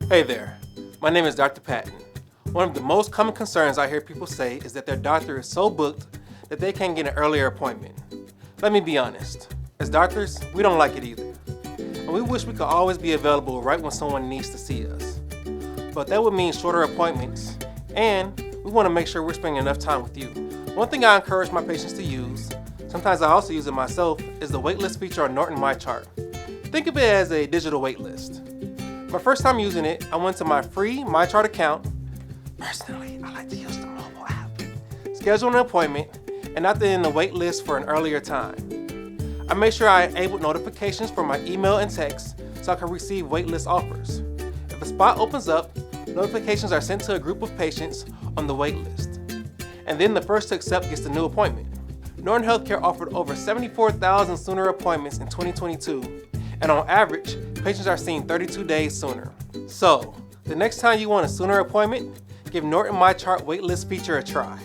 Hey there, my name is Dr. Patton. One of the most common concerns I hear people say is that their doctor is so booked that they can't get an earlier appointment. Let me be honest, as doctors, we don't like it either. And we wish we could always be available right when someone needs to see us. But that would mean shorter appointments, and we want to make sure we're spending enough time with you. One thing I encourage my patients to use, sometimes I also use it myself, is the waitlist feature on Norton MyChart. Think of it as a digital waitlist. My first time using it, I went to my free MyChart account. Personally, I like to use the mobile app. Schedule an appointment, and opt in the wait list for an earlier time. I made sure I enabled notifications for my email and text so I can receive waitlist offers. If a spot opens up, notifications are sent to a group of patients on the wait list. And then the first to accept gets the new appointment. Norton Healthcare offered over 74,000 sooner appointments in 2022, and on average, patients are seen 32 days sooner. So, the next time you want a sooner appointment, give Norton MyChart waitlist feature a try.